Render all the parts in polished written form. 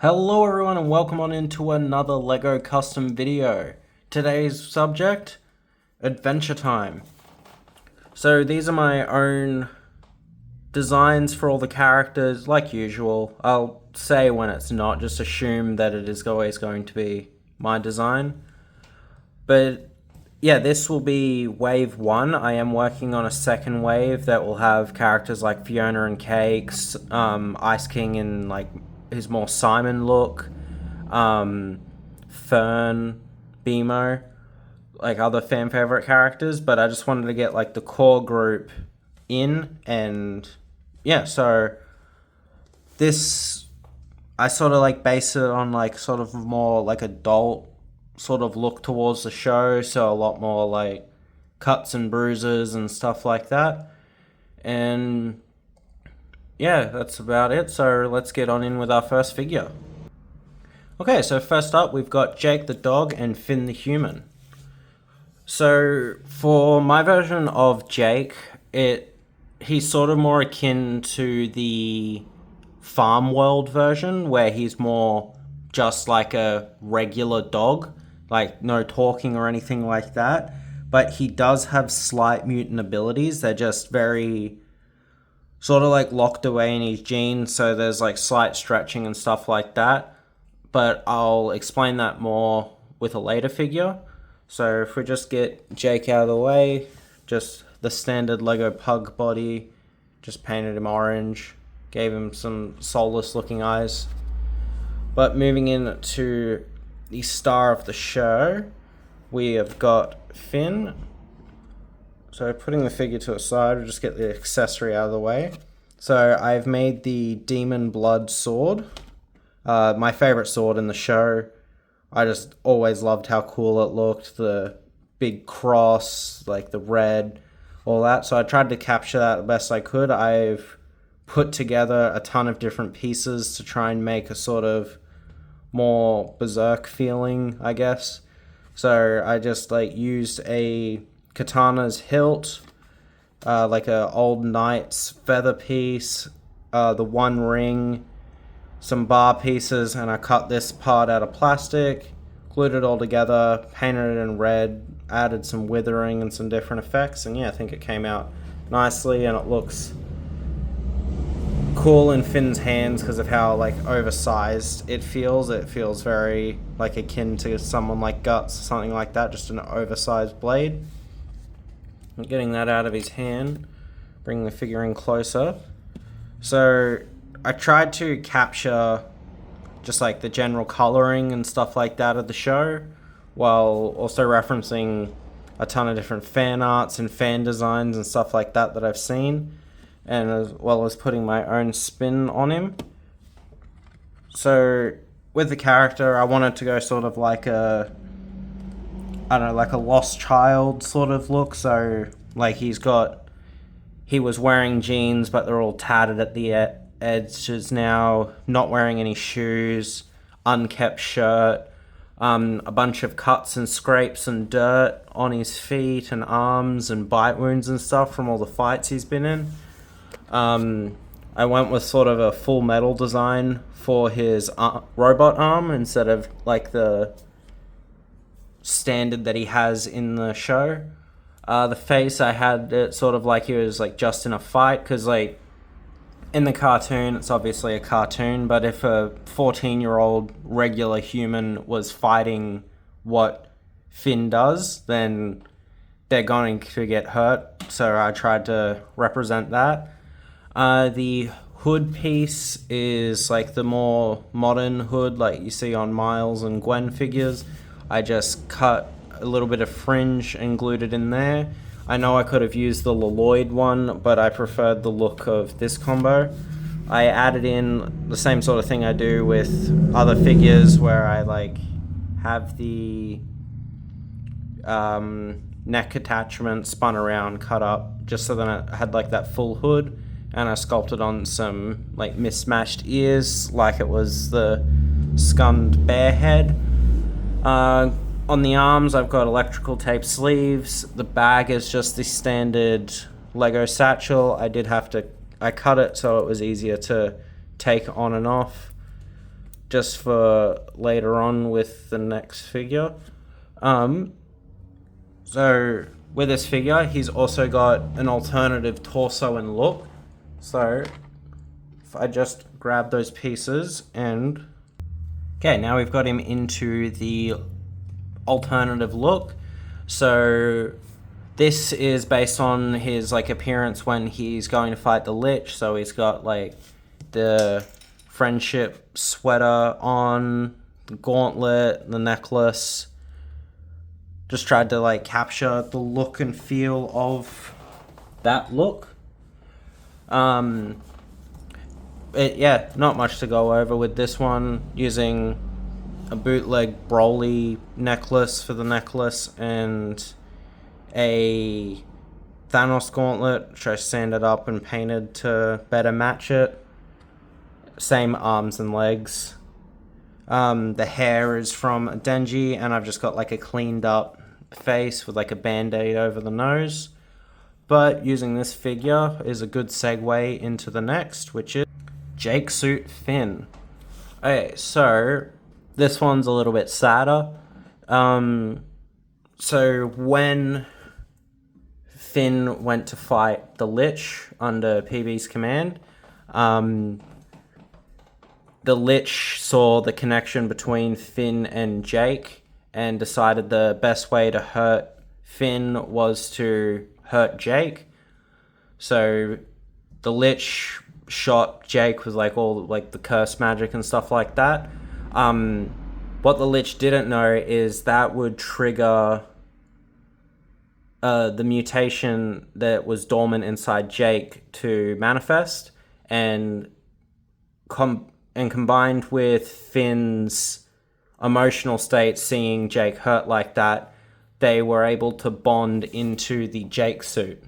Hello everyone and welcome on into another LEGO custom video. Today's subject, Adventure Time. So these are my own designs for all the characters, like usual. I'll say when it's not, just assume that it is always going to be my design. But yeah, this will be wave 1. I am working on a second wave that will have characters like Fiona and Cakes, Ice King in like his more Simon look, Fern, Beemo, like other fan favorite characters, but I just wanted to get like the core group in, and yeah, so this, I sort of like base it on like sort of more like adult sort of look towards the show, so a lot more like cuts and bruises and stuff like that. And yeah, that's about it. So let's get on in with our first figure. Okay, so first up we've got Jake the dog and Finn the human. So for my version of Jake, he's sort of more akin to the Farm World version, where he's more just like a regular dog, like no talking or anything like that. But he does have slight mutant abilities. They're just very sort of like locked away in his genes, so there's like slight stretching and stuff like that. But I'll explain that more with a later figure. So if we just get Jake out of the way, just the standard Lego pug body, just painted him orange, gave him some soulless looking eyes. But moving in to the star of the show, we have got Finn. So putting the figure to a side, we'll just get the accessory out of the way. So I've made the Demon Blood sword, my favorite sword in the show. I just always loved how cool it looked, the big cross, like the red, all that. So I tried to capture that the best I could. I've put together a ton of different pieces to try and make a sort of more berserk feeling, I guess. So I just like used a katana's hilt, like a old knight's feather piece, the one ring, some bar pieces, and I cut this part out of plastic, glued it all together, painted it in red, added some withering and some different effects, and yeah, I think it came out nicely, and it looks cool in Finn's hands because of how like oversized it feels. It feels very like akin to someone like Guts or something like that, just an oversized blade. Getting that out of his hand, bringing the figure in closer. So I tried to capture just like the general coloring and stuff like that of the show, while also referencing a ton of different fan arts and fan designs and stuff like that I've seen, and as well as putting my own spin on him. So with the character, I wanted to go sort of like a, I don't know, like a lost child sort of look. So like he was wearing jeans, but they're all tattered at the edges now, not wearing any shoes, unkept shirt, a bunch of cuts and scrapes and dirt on his feet and arms and bite wounds and stuff from all the fights he's been in. I went with sort of a full metal design for his robot arm instead of like the standard that he has in the show. The face, I had it sort of like he was like just in a fight, because like in the cartoon it's obviously a cartoon, but if a 14-year-old regular human was fighting what Finn does, then they're going to get hurt, so I tried to represent that. The hood piece is like the more modern hood like you see on Miles and Gwen figures. I just cut a little bit of fringe and glued it in there. I know I could have used the Lloyd one, but I preferred the look of this combo. I added in the same sort of thing I do with other figures, where I like have the neck attachment spun around, cut up, just so that it had like that full hood, and I sculpted on some like mismatched ears like it was the scummed bear head. On the arms, I've got electrical tape sleeves. The bag is just the standard Lego satchel. I cut it so it was easier to take on and off. just for later on with the next figure. So with this figure, he's also got an alternative torso and look. So if I just grab those pieces and... Okay, now we've got him into the alternative look. So this is based on his like appearance when he's going to fight the Lich. So he's got like the friendship sweater on, the gauntlet, the necklace. Just tried to like capture the look and feel of that look. Yeah, not much to go over with this one. Using a bootleg Broly necklace for the necklace and a Thanos gauntlet, which I sanded up and painted to better match it. Same arms and legs. The hair is from Denji, and I've just got like a cleaned up face with like a band-aid over the nose. But using this figure is a good segue into the next, which is Jake Suit Finn. Okay, so this one's a little bit sadder. So when Finn went to fight the Lich under PB's command, the Lich saw the connection between Finn and Jake and decided the best way to hurt Finn was to hurt Jake. So the Lich shot Jake with like all like the curse magic and stuff like that. What the Lich didn't know is that would trigger the mutation that was dormant inside Jake to manifest, and combined with Finn's emotional state, seeing Jake hurt like that, they were able to bond into the Jake suit.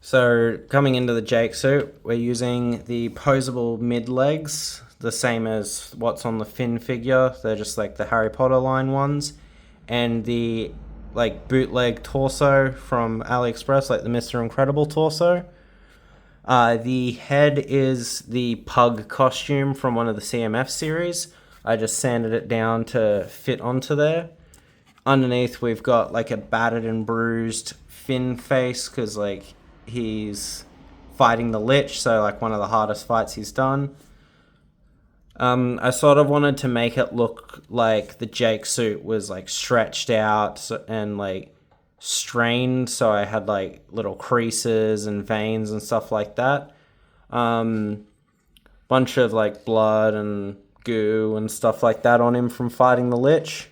So coming into the Jake suit, we're using the posable mid legs, the same as what's on the Finn figure. They're just like the Harry Potter line ones, and the like bootleg torso from AliExpress, like the Mr. Incredible torso. The head is the pug costume from one of the CMF series. I just sanded it down to fit onto there. Underneath, we've got like a battered and bruised Finn face, because like he's fighting the Lich, so like one of the hardest fights he's done. I sort of wanted to make it look like the Jake suit was like stretched out and like strained, so I had like little creases and veins and stuff like that. Bunch of like blood and goo and stuff like that on him from fighting the Lich.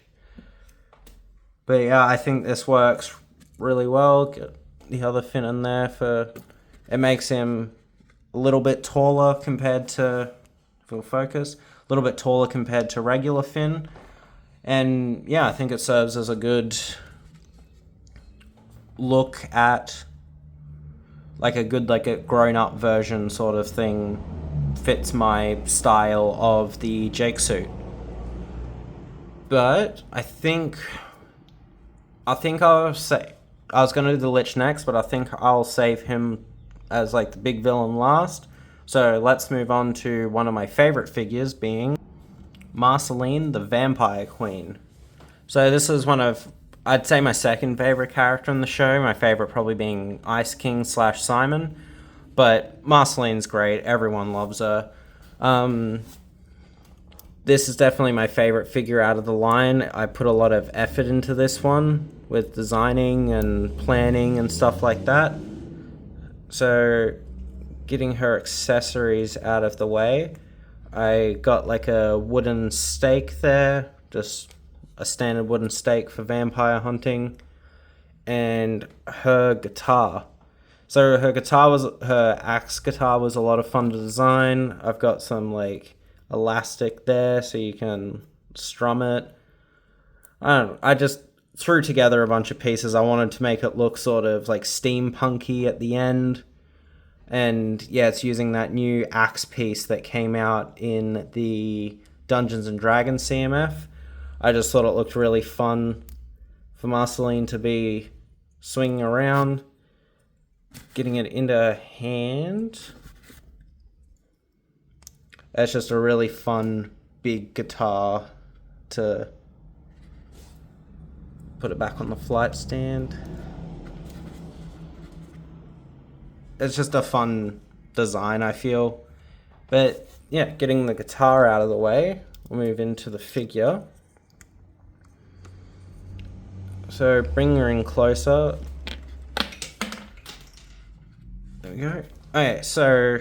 But yeah, I think this works really well. Get the other Finn in there for... It makes him a little bit taller compared to... Full focus. A little bit taller compared to regular Finn. And yeah, I think it serves as a good look at... Like a good, like a grown-up version sort of thing. Fits my style of the Jake suit. But I think I'll say... I was going to do the Lich next, but I think I'll save him as like the big villain last. So let's move on to one of my favorite figures, being Marceline, the Vampire Queen. So this is one of, I'd say, my second favorite character in the show. My favorite probably being Ice King / Simon. But Marceline's great. Everyone loves her. This is definitely my favorite figure out of the line. I put a lot of effort into this one with designing and planning and stuff like that. So getting her accessories out of the way, I got like a wooden stake there, just a standard wooden stake for vampire hunting, and her guitar. So her axe guitar was a lot of fun to design. I've got some like elastic there so you can strum it. I just threw together a bunch of pieces. I wanted to make it look sort of like steampunky at the end. And yeah, it's using that new axe piece that came out in the Dungeons and Dragons CMF. I just thought it looked really fun for Marceline to be swinging around, getting it into her hand. It's just a really fun big guitar to put it back on the flight stand. It's just a fun design, I feel. But yeah, getting the guitar out of the way, we'll move into the figure. So bring her in closer. There we go. Okay, so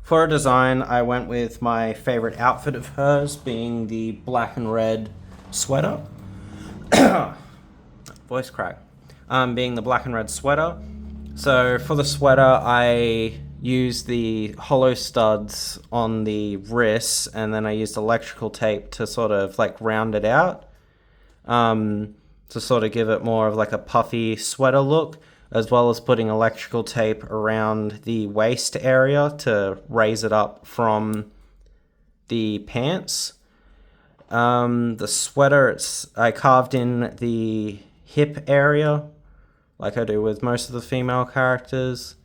for a design, I went with my favorite outfit of hers, being the black and red sweater. Voice crack. Being the black and red sweater. So for the sweater, I used the hollow studs on the wrists, and then I used electrical tape to sort of like round it out, to sort of give it more of like a puffy sweater look, as well as putting electrical tape around the waist area to raise it up from the pants. The sweater, I carved in the hip area, like I do with most of the female characters.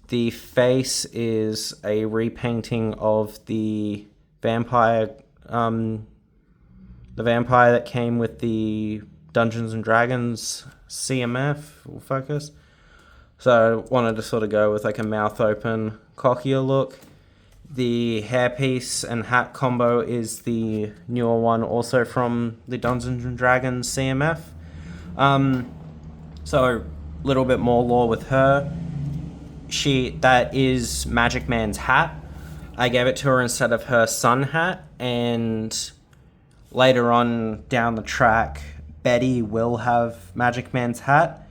The face is a repainting of the vampire that came with the Dungeons and Dragons CMF focus. So I wanted to sort of go with like a mouth open, cockier look. The hairpiece and hat combo is the newer one, also from the Dungeons and Dragons CMF. So a little bit more lore with her. That is Magic Man's hat. I gave it to her instead of her sun hat, and later on down the track, Betty will have Magic Man's hat.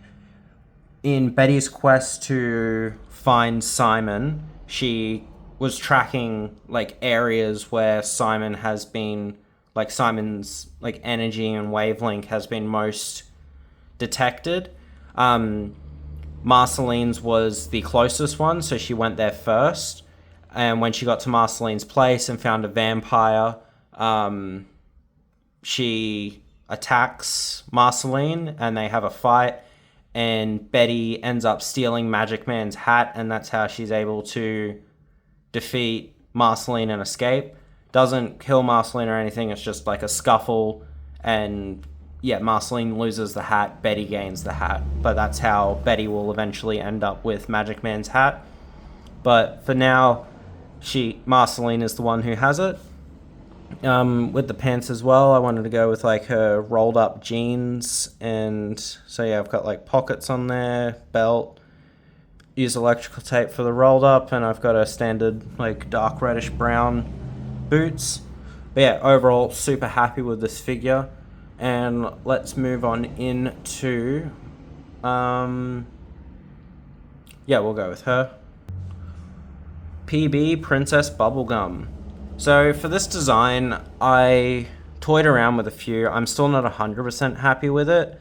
In Betty's quest to find Simon, she was tracking like areas where Simon has been, like Simon's like energy and wavelength has been most detected. Marceline's was the closest one, so she went there first. And when she got to Marceline's place and found a vampire, she attacks Marceline and they have a fight. And Betty ends up stealing Magic Man's hat, and that's how she's able to defeat Marceline and escape. Doesn't kill Marceline or anything, it's just like a scuffle, and yeah, Marceline loses the hat, Betty gains the hat. But that's how Betty will eventually end up with Magic Man's hat. But for now, Marceline is the one who has it. With the pants as well, I wanted to go with like her rolled up jeans, and so yeah, I've got like pockets on there, belt, use electrical tape for the rolled up, and I've got a standard like dark reddish brown boots. But yeah, overall super happy with this figure. And let's move on into we'll go with her. PB Princess Bubblegum. So for this design, I toyed around with a few. I'm still not 100% happy with it.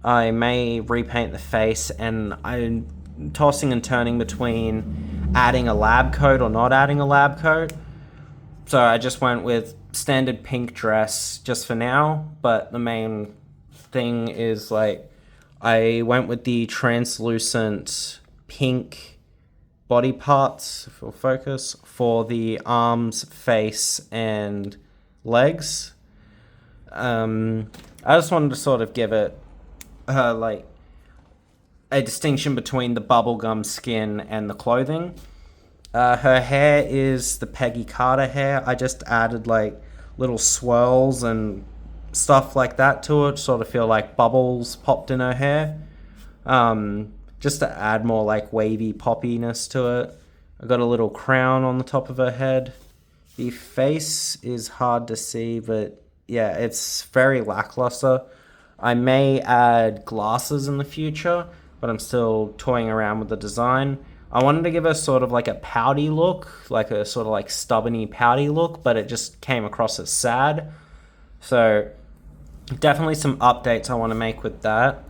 I may repaint the face, and I'm tossing and turning between adding a lab coat or not adding a lab coat. So I just went with standard pink dress just for now, but the main thing is like I went with the translucent pink body parts for focus for the arms, face, and legs. I just wanted to sort of give it like a distinction between the bubblegum skin and the clothing. Her hair is the Peggy Carter hair. I just added like little swirls and stuff like that to it, sort of feel like bubbles popped in her hair. Just to add more like wavy poppiness to it. I got a little crown on the top of her head. The face is hard to see, but yeah, it's very lackluster. I may add glasses in the future, but I'm still toying around with the design. I wanted to give her sort of like a pouty look, like a sort of like stubborny pouty look, but it just came across as sad. So definitely some updates I want to make with that.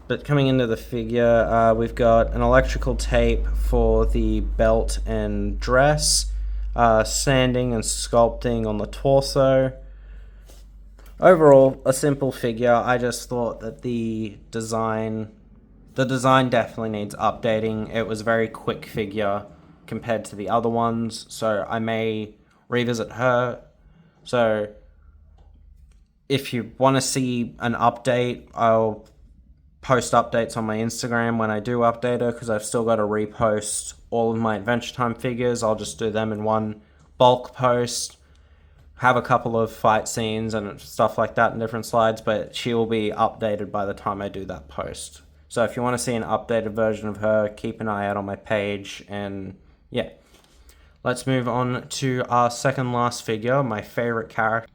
But coming into the figure, we've got an electrical tape for the belt and dress, sanding and sculpting on the torso. Overall, a simple figure. I just thought that the design definitely needs updating. It was a very quick figure compared to the other ones, so I may revisit her. So if you want to see an update, I'll post updates on my Instagram when I do update her, because I've still got to repost all of my Adventure Time figures. I'll just do them in one bulk post, have a couple of fight scenes and stuff like that in different slides, but she will be updated by the time I do that post. So if you want to see an updated version of her, keep an eye out on my page. And yeah, let's move on to our second last figure, my favorite character,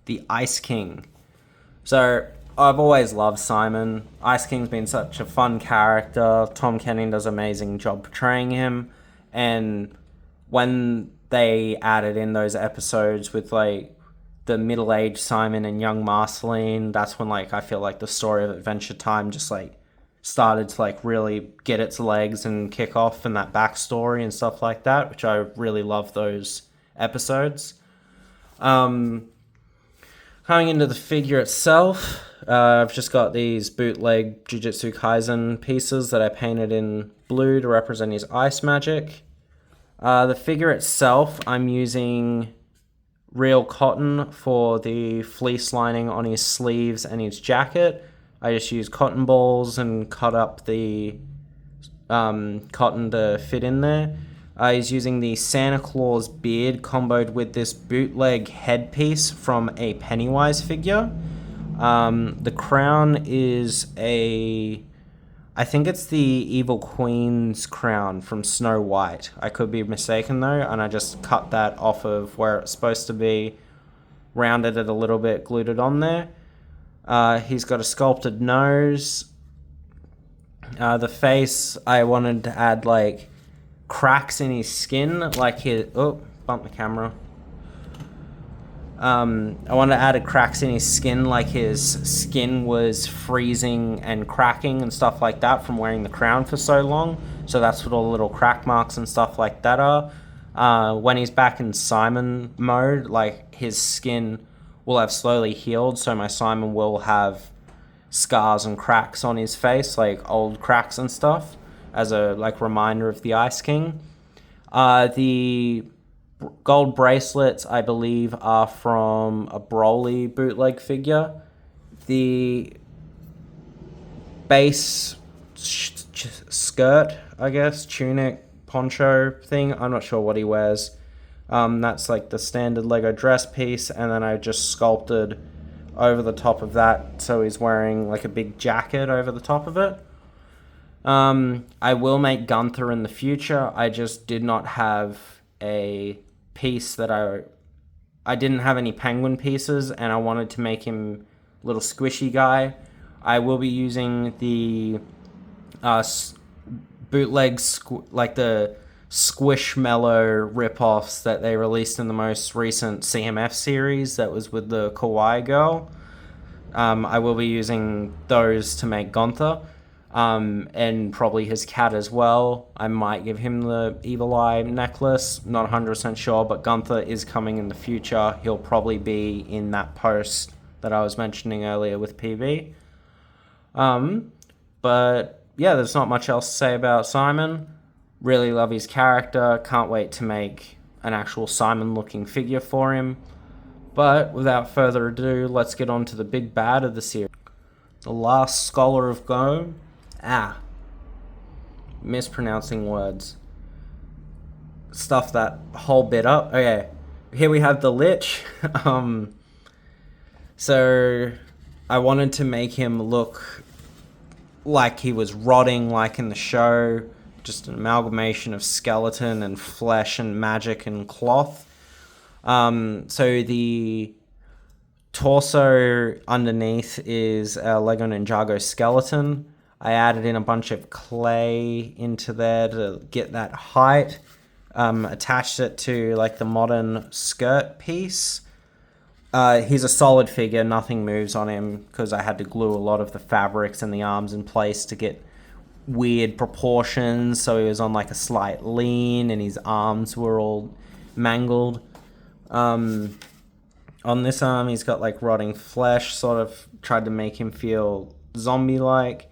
the Ice King. So I've always loved Simon. Ice King's been such a fun character. Tom Kenny does an amazing job portraying him. And when they added in those episodes with like the middle-aged Simon and young Marceline, that's when like I feel like the story of Adventure Time just like started to like really get its legs and kick off, and that backstory and stuff like that, which I really love those episodes. Coming into the figure itself, I've just got these bootleg Jujutsu Kaisen pieces that I painted in blue to represent his ice magic. The figure itself, I'm using real cotton for the fleece lining on his sleeves and his jacket. I just used cotton balls and cut up the cotton to fit in there. He's using the Santa Claus beard comboed with this bootleg headpiece from a Pennywise figure. The crown is I think it's the Evil Queen's crown from Snow White. I could be mistaken though, and I just cut that off of where it's supposed to be, rounded it a little bit, glued it on there. He's got a sculpted nose. The face, I wanted to add like cracks in his skin, like his... Oh, bump the camera. I wanted to add cracks in his skin, like his skin was freezing and cracking and stuff like that from wearing the crown for so long. So that's what all the little crack marks and stuff like that are. When he's back in Simon mode, like his skin will have slowly healed, so my Simon will have scars and cracks on his face, like old cracks and stuff, as a like reminder of the Ice King. The gold bracelets, I believe, are from a Broly bootleg figure. The base skirt, I guess, tunic, poncho thing, I'm not sure what he wears. That's like the standard Lego dress piece, and then I just sculpted over the top of that, so he's wearing like a big jacket over the top of it. I will make Gunther in the future. I just did not have a piece that I didn't have any penguin pieces, and I wanted to make him a little squishy guy. I will be using the bootleg like the Squishmallow ripoffs that they released in the most recent CMF series that was with the Kawaii girl. I will be using those to make Gunther. And probably his cat as well. I might give him the Evil Eye necklace, not 100% sure, but Gunther is coming in the future. He'll probably be in that post that I was mentioning earlier with PB. But yeah, there's not much else to say about Simon. Really love his character. Can't wait to make an actual Simon looking figure for him. But without further ado, let's get on to the big bad of the series. The Last Scholar of Go. Mispronouncing words. Stuff that whole bit up. Okay, here we have the Lich. So I wanted to make him look like he was rotting like in the show. Just an amalgamation of skeleton and flesh and magic and cloth. So the torso underneath is a Lego Ninjago skeleton. I added in a bunch of clay into there to get that height. Attached it to like the modern skirt piece. He's a solid figure, nothing moves on him because I had to glue a lot of the fabrics and the arms in place to get weird proportions. So he was on like a slight lean and his arms were all mangled. On this arm, he's got like rotting flesh, sort of tried to make him feel zombie-like.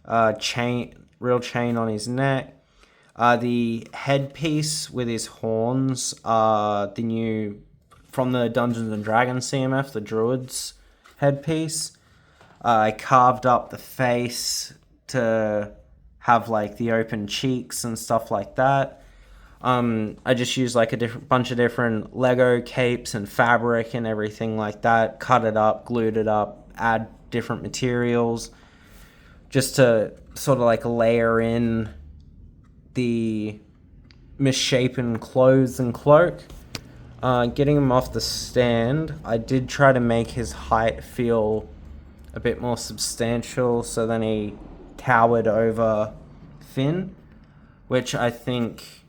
Real chain on his neck. The headpiece with his horns are the new from the Dungeons and Dragons CMF, the Druid's headpiece. I carved up the face to have like the open cheeks and stuff like that. I just used like a bunch of different Lego capes and fabric and everything like that. Cut it up, glued it up, add different materials, just to sort of like layer in the misshapen clothes and cloak. Getting him off the stand, I did try to make his height feel a bit more substantial, so then he towered over Finn, which I think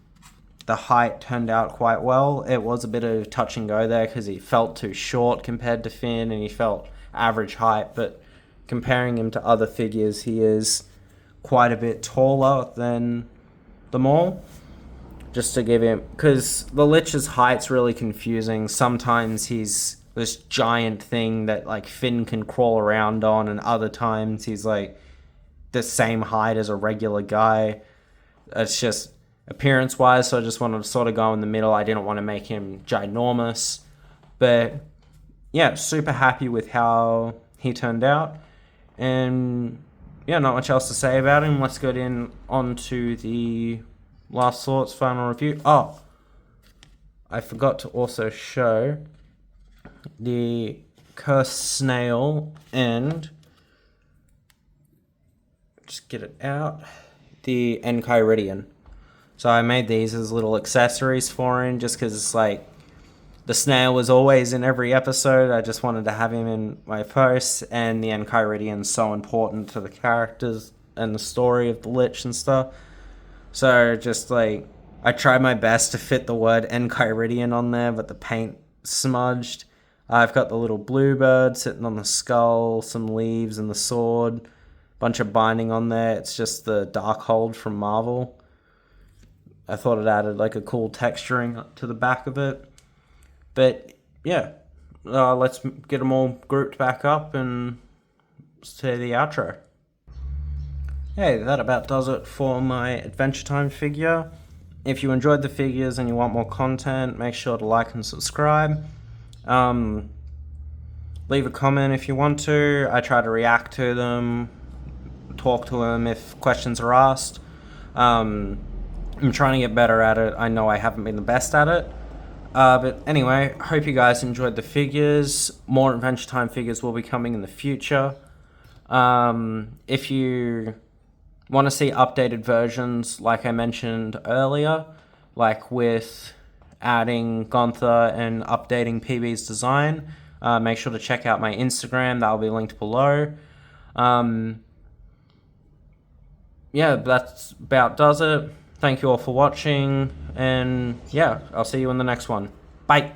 the height turned out quite well. It was a bit of touch and go there because he felt too short compared to Finn, and he felt average height, but comparing him to other figures, he is quite a bit taller than them all. Just to give him, because the Lich's height's really confusing. Sometimes he's this giant thing that like Finn can crawl around on, and other times he's like the same height as a regular guy. It's just appearance wise, so I just wanted to sort of go in the middle. I didn't want to make him ginormous, but yeah, super happy with how he turned out. And yeah, not much else to say about him. Let's get on to the last thoughts, final review. Oh, I forgot to also show the cursed snail and just get it out, the Enchiridion. So I made these as little accessories for him just because it's like the snail was always in every episode. I just wanted to have him in my posts, and the Enchiridion's so important to the characters and the story of the Lich and stuff. So just like, I tried my best to fit the word Enchiridion on there, but the paint smudged. I've got the little bluebird sitting on the skull, some leaves and the sword, bunch of binding on there. It's just the Darkhold from Marvel. I thought it added like a cool texturing to the back of it. But yeah, let's get them all grouped back up and say the outro. Hey, that about does it for my Adventure Time figure. If you enjoyed the figures and you want more content, make sure to like and subscribe. Leave a comment if you want to. I try to react to them, talk to them if questions are asked. I'm trying to get better at it. I know I haven't been the best at it. But anyway, hope you guys enjoyed the figures. More Adventure Time figures will be coming in the future. If you want to see updated versions, like I mentioned earlier, like with adding Gonther and updating PB's design, make sure to check out my Instagram. That will be linked below. Yeah, that's about does it. Thank you all for watching, and yeah, I'll see you in the next one. Bye!